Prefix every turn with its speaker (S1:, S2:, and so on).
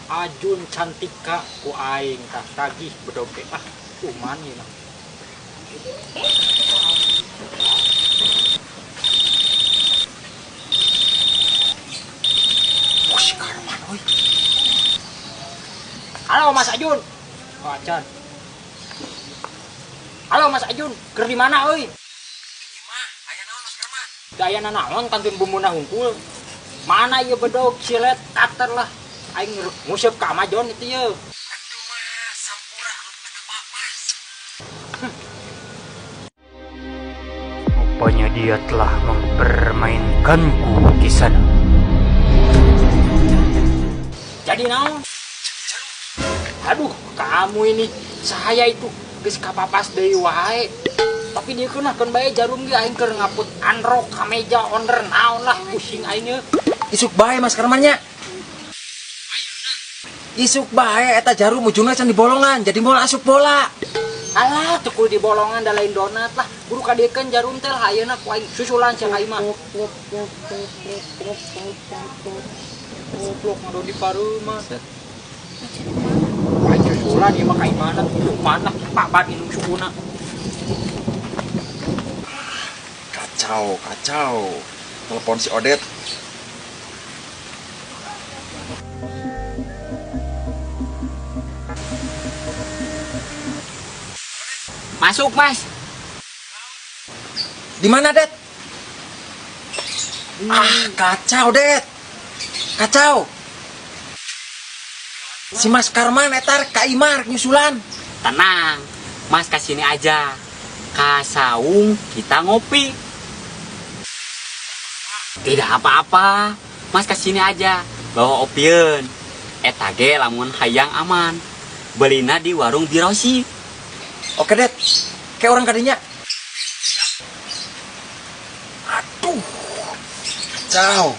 S1: Ajun cantika ku aing tah tagih bedoge cuman ieu. Wih, Karman euy. Halo Mas Ajun. Oh, Acan. Halo Mas Ajun, keur di mana euy?
S2: Ieu mah aya naon Mas Karman?
S1: Dayana naon kantun bumbuna hungkul. Mana ieu bedog silet kater lah. Aing nguseup ka Amajon itu ye.
S2: Aduh mah sampura lu papas.
S3: Rupanya dia telah mempermainkanku di sana.
S1: Jadi naon? Aduh, kamu ini saya itu geus kapapas deui wae. Tapi dia keunakeun bae jarum ge aing keur ngaput androk kameja onder naon lah pusing aing ye.
S2: Isuk bae Mas Karmannya. Isuk bae eta jarum ujungna can di bolongan, jadi moal asup bola.
S1: Alah, tukul di bolongan da lain donat lah. Buru kadiekeun jarum teh hayeuna ku aing susulan cenah aing mah. Goblok ngado di pareuma. Aing susulan ieu mah ka imana tuh mana Pak Bad inung sukuna.
S2: Kacau. Telepon si Odet.
S1: Masuk, Mas.
S2: Di mana, Det? Kacau, Det. Kacau. Si Mas Karman etar ka Imar nyusulan.
S4: Tenang, Mas kesini aja. Ka saung kita ngopi. Tidak apa-apa, Mas kesini aja. Bawa opieun. Eta ge lamun hayang aman. Belina di warung Birosi.
S2: Oke, Det. Kayak orang kadinya. Aduh. Kacau.